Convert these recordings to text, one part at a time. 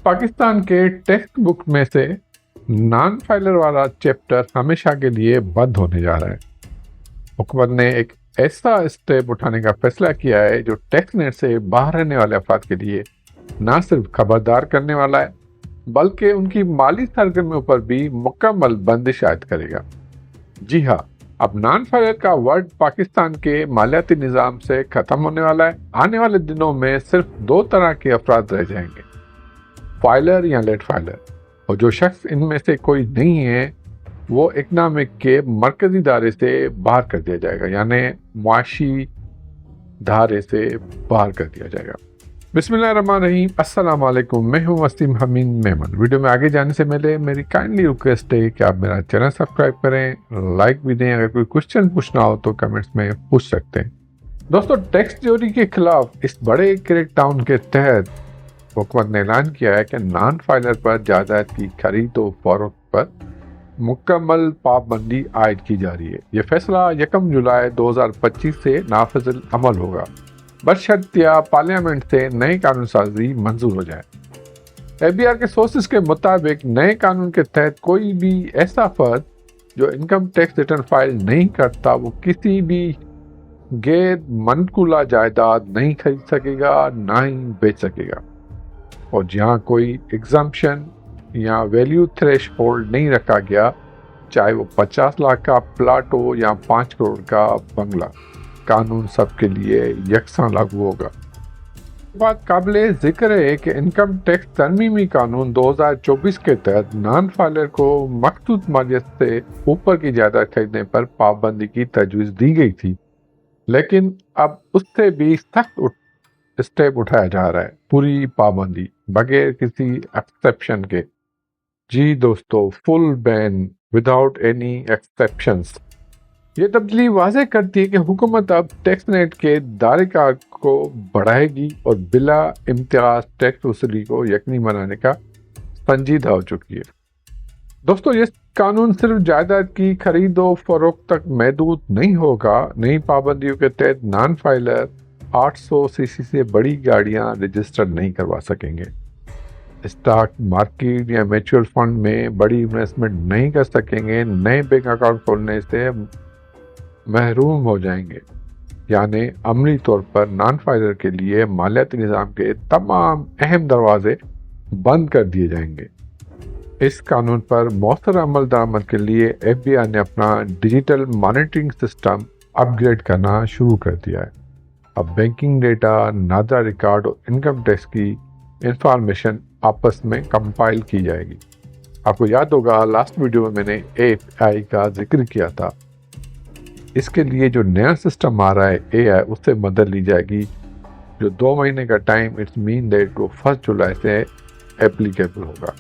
पाकिस्तान के text book में से नॉन फाइलर वाला चैप्टर हमेशा के लिए बंद होने जा रहा है। हुकूमत ने एक ऐसा स्टेप उठाने का फैसला किया है जो टेक्स्ट नेट से बाहर रहने वाले अफराद के लिए न सिर्फ खबरदार करने वाला है बल्कि उनकी माली सरगर्मियों पर भी मुकम्मल बंदिश आयद करेगा। जी हाँ, अब नॉन फाइलर का वर्ड पाकिस्तान के मालियाती निज़ाम से ख़त्म होने वाला है। आने वाले दिनों में सिर्फ दो तरह के अफराद रह जाएंगे, फाइलर या लेट फाइलर, और जो शख्स इनमें से कोई नहीं है वो इकनॉमिक के मरकजी दायरे से बाहर कर दिया जाएगा, यानी मुआशी धारे से बाहर कर दिया जाएगा। बिस्मिल्लाहिर्रहमानिर्रहीम, अस्सलाम वालेकुम। मैं हूं वसीम हमीद मेमन। वीडियो में आगे जाने से पहले मेरी काइंडली रिक्वेस्ट है कि आप मेरा चैनल सब्सक्राइब करें, लाइक भी दें। अगर कोई क्वेश्चन पूछना हो तो कमेंट्स में पूछ सकते हैं। दोस्तों, टैक्स चोरी के खिलाफ इस बड़े क्रैकडाउन के तहत हुकूमत ने ऐलान किया है कि नॉन फाइलर पर जायदाद की खरीद और फरोख्त पर मुकम्मल पाबंदी आयद की जा रही है। यह फैसला 1 जुलाई 2025 से नाफिज अमल होगा, बशर्तिया पार्लियामेंट से नई कानून साजी मंजूर हो जाए। FBI के सोर्सेज के मुताबिक नए कानून के तहत कोई भी ऐसा फर्द जो इनकम टैक्स रिटर्न फाइल नहीं करता वो किसी भी गैर मनकुला जायदाद नहीं खरीद सकेगा, ना ही बेच सकेगा। और जहाँ कोई एग्जम्पशन या वैल्यू थ्रेशहोल्ड नहीं रखा गया, चाहे वो 50 लाख का प्लाट हो या 5 करोड़ का बंगला, कानून सबके लिए यकसां लागू होगा। बात काबिल जिक्र है कि इनकम टैक्स तरमीमी कानून 2024 के तहत नॉन फाइलर को मखसूस मालियत से ऊपर की जायदाद खरीदने पर पाबंदी की तजवीज़ दी गई थी, लेकिन अब उससे भी सख्त स्टेप उठाया जा रहा है, पूरी पाबंदी बगैर किसी एक्सेप्शन के। जी दोस्तों, full ban without any exceptions. ये तब्दीली वाज़ेह करती है कि हुकूमत अब टैक्स नेट के दायरेकार को बढ़ाएगी और बिला इम्तियाज टैक्स वसूली को यकीनी बनाने का संजीदा हो चुकी है। दोस्तों, ये कानून सिर्फ जायदाद की खरीद और फरोख्त तक महदूद नहीं होगा। नई पाबंदियों के तहत नॉन फाइलर 800 सीसी से बड़ी गाड़ियां रजिस्टर नहीं करवा सकेंगे, स्टॉक मार्केट या म्यूचुअल फंड में बड़ी इन्वेस्टमेंट नहीं कर सकेंगे, नए बैंक अकाउंट खोलने से महरूम हो जाएंगे। यानी अमली तौर पर नॉन फाइलर के लिए मालियाती निज़ाम के तमाम अहम दरवाजे बंद कर दिए जाएंगे। इस कानून पर मौसर अमल दरामद के लिए FBI ने अपना डिजिटल मॉनिटरिंग सिस्टम अपग्रेड करना शुरू कर दिया है। अब बैंकिंग डेटा, नादा रिकॉर्ड और इनकम टैक्स की इंफॉर्मेशन आपस में कंपाइल की जाएगी। आपको याद होगा लास्ट वीडियो में मैंने AI का जिक्र किया था। इसके लिए जो नया सिस्टम आ रहा है AI, उससे मदद ली जाएगी, जो 2 महीने का टाइम इट्स मीन डेट को 1 जुलाई से एप्लीकेबल होगा।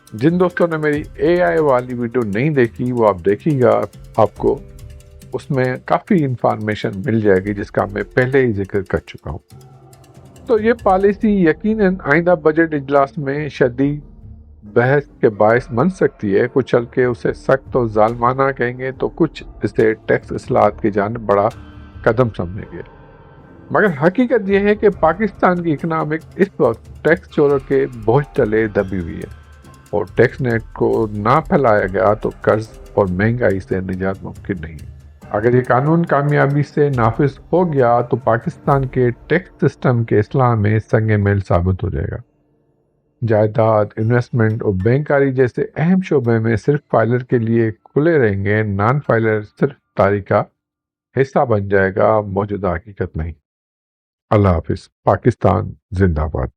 जिन दोस्तों ने मेरी AI वाली वीडियो नहीं देखी वो आप देखिएगा, आपको उसमें काफ़ी इंफॉर्मेशन मिल जाएगी जिसका मैं पहले ही जिक्र कर चुका हूँ। तो ये पॉलिसी यकीनन आइंदा बजट इजलास में शदीद बहस के बायस बन सकती है। कुछ हल्के उसे सख्त और जालमाना कहेंगे तो कुछ इसे टैक्स इस्लाहत की जानिब बड़ा कदम समझेंगे। मगर हकीकत यह है कि पाकिस्तान की इकनॉमिक इस वक्त टैक्स चोरों के बोझ तले दबी हुई है, और टैक्स नेट को ना फैलाया गया तो कर्ज और महंगाई से निजात मुमकिन नहीं है। अगर ये कानून कामयाबी से नाफिज हो गया तो पाकिस्तान के टैक्स सिस्टम के इस्लाह में संगे मेल साबित हो जाएगा। जायदाद, इन्वेस्टमेंट और बैंककारी जैसे अहम शोबे में सिर्फ फाइलर के लिए खुले रहेंगे, नॉन फाइलर सिर्फ तारीख का हिस्सा बन जाएगा, मौजूदा हकीकत नहीं। अल्लाह हाफिज। पाकिस्तान जिंदाबाद।